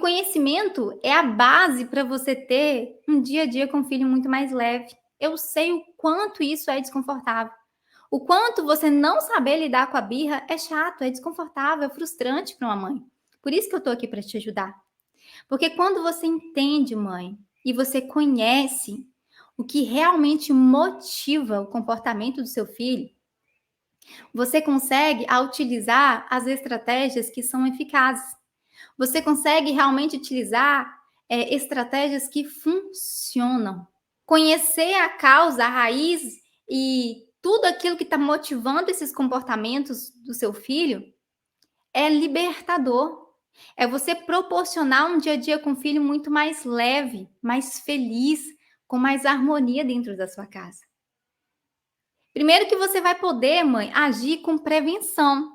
conhecimento é a base para você ter um dia a dia com o filho muito mais leve. Eu sei o quanto isso é desconfortável. O quanto você não saber lidar com a birra é chato, é desconfortável, é frustrante para uma mãe. Por isso que eu estou aqui para te ajudar. Porque quando você entende, mãe, e você conhece o que realmente motiva o comportamento do seu filho, você consegue utilizar as estratégias que são eficazes. Você consegue realmente utilizar estratégias que funcionam. Conhecer a causa, a raiz e tudo aquilo que está motivando esses comportamentos do seu filho é libertador. É você proporcionar um dia a dia com o filho muito mais leve, mais feliz, com mais harmonia dentro da sua casa. Primeiro que você vai poder, mãe, agir com prevenção.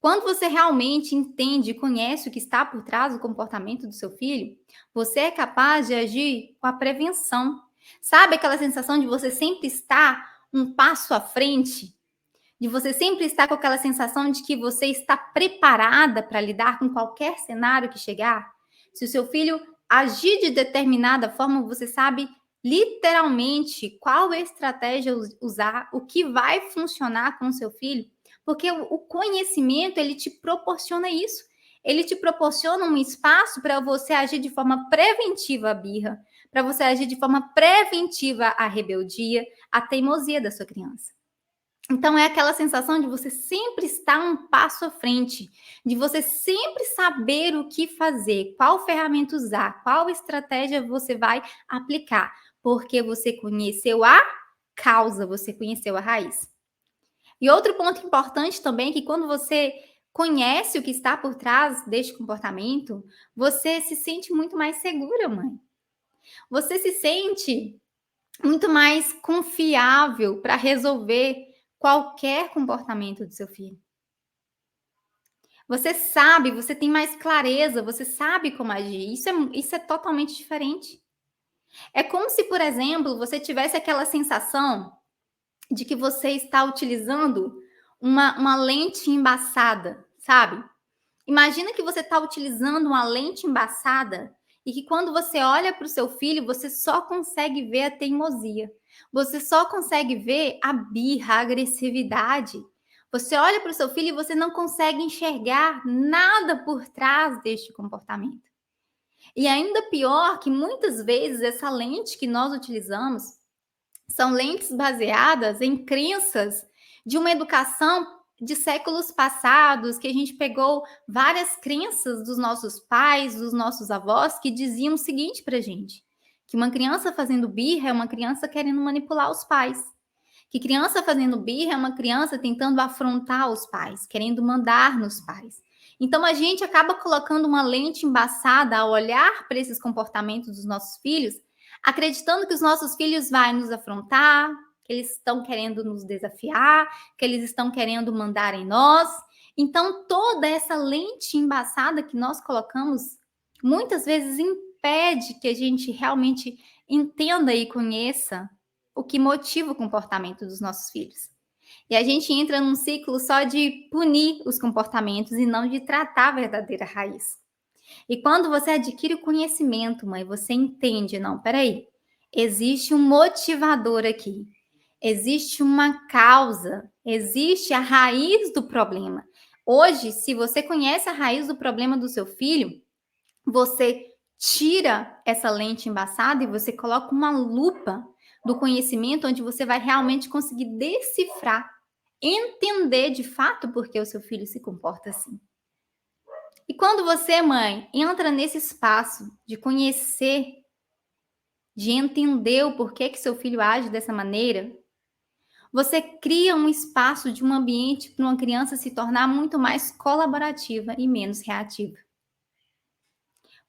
Quando você realmente entende e conhece o que está por trás do comportamento do seu filho, você é capaz de agir com a prevenção. Sabe aquela sensação de você sempre estar um passo à frente? De você sempre estar com aquela sensação de que você está preparada para lidar com qualquer cenário que chegar? Se o seu filho agir de determinada forma, você sabe literalmente qual estratégia usar, o que vai funcionar com o seu filho, porque o conhecimento ele te proporciona isso. Ele te proporciona um espaço para você agir de forma preventiva à birra, para você agir de forma preventiva à rebeldia, à teimosia da sua criança. Então, é aquela sensação de você sempre estar um passo à frente, de você sempre saber o que fazer, qual ferramenta usar, qual estratégia você vai aplicar, porque você conheceu a causa, você conheceu a raiz. E outro ponto importante também é que quando você conhece o que está por trás deste comportamento, você se sente muito mais segura, mãe. Você se sente muito mais confiável para resolver qualquer comportamento do seu filho. Você sabe, você tem mais clareza, você sabe como agir. Isso é totalmente diferente. É como se, por exemplo, você tivesse aquela sensação de que você está utilizando uma lente embaçada, sabe? Imagina que você está utilizando uma lente embaçada e que quando você olha para o seu filho, você só consegue ver a teimosia. Você só consegue ver a birra, a agressividade. Você olha para o seu filho e você não consegue enxergar nada por trás deste comportamento. E ainda pior que muitas vezes essa lente que nós utilizamos são lentes baseadas em crenças de uma educação de séculos passados, que a gente pegou várias crenças dos nossos pais, dos nossos avós, que diziam o seguinte para a gente: que uma criança fazendo birra é uma criança querendo manipular os pais. Que criança fazendo birra é uma criança tentando afrontar os pais, querendo mandar nos pais. Então a gente acaba colocando uma lente embaçada ao olhar para esses comportamentos dos nossos filhos, acreditando que os nossos filhos vão nos afrontar, que eles estão querendo nos desafiar, que eles estão querendo mandar em nós. Então toda essa lente embaçada que nós colocamos muitas vezes impede que a gente realmente entenda e conheça o que motiva o comportamento dos nossos filhos. E a gente entra num ciclo só de punir os comportamentos e não de tratar a verdadeira raiz. E quando você adquire o conhecimento, mãe, você entende, não, peraí, existe um motivador aqui, existe uma causa, existe a raiz do problema. Hoje, se você conhece a raiz do problema do seu filho, você tira essa lente embaçada e você coloca uma lupa do conhecimento onde você vai realmente conseguir decifrar, entender de fato por que o seu filho se comporta assim. E quando você, mãe, entra nesse espaço de conhecer, de entender o porquê que seu filho age dessa maneira, você cria um espaço de um ambiente para uma criança se tornar muito mais colaborativa e menos reativa.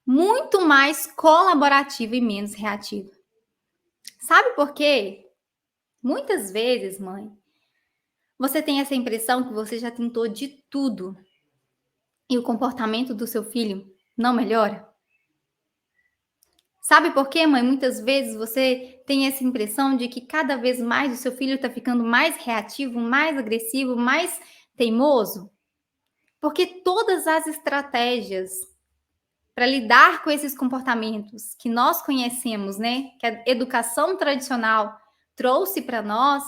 Muito mais colaborativa e menos reativa. Sabe por quê? Muitas vezes, mãe, você tem essa impressão que você já tentou de tudo e o comportamento do seu filho não melhora? Sabe por quê, mãe? Muitas vezes você tem essa impressão de que cada vez mais o seu filho está ficando mais reativo, mais agressivo, mais teimoso? Porque todas as estratégias para lidar com esses comportamentos que nós conhecemos, né, que a educação tradicional trouxe para nós,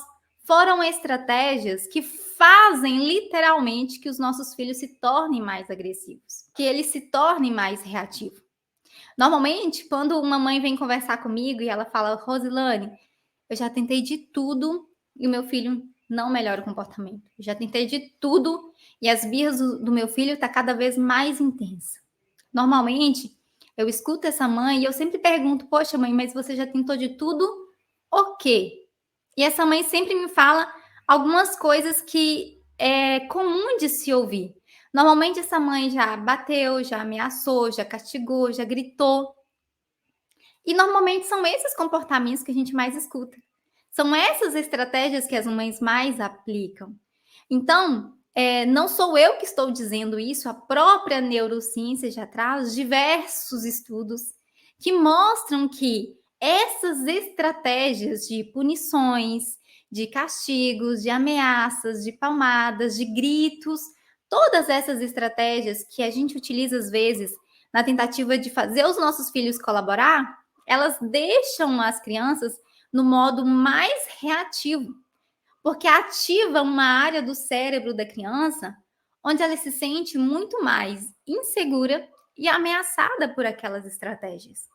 foram estratégias que fazem literalmente que os nossos filhos se tornem mais agressivos, que eles se tornem mais reativos. Normalmente, quando uma mãe vem conversar comigo e ela fala: Rosilane, eu já tentei de tudo e o meu filho não melhora o comportamento. Eu já tentei de tudo e as birras do meu filho tá cada vez mais intensa. Normalmente, eu escuto essa mãe e eu sempre pergunto: poxa, mãe, mas você já tentou de tudo? O quê? E essa mãe sempre me fala algumas coisas que é comum de se ouvir. Normalmente, essa mãe já bateu, já ameaçou, já castigou, já gritou. E normalmente são esses comportamentos que a gente mais escuta. São essas estratégias que as mães mais aplicam. Então, não sou eu que estou dizendo isso, a própria neurociência já traz diversos estudos que mostram que essas estratégias de punições, de castigos, de ameaças, de palmadas, de gritos, todas essas estratégias que a gente utiliza às vezes na tentativa de fazer os nossos filhos colaborar, elas deixam as crianças no modo mais reativo, porque ativa uma área do cérebro da criança onde ela se sente muito mais insegura e ameaçada por aquelas estratégias.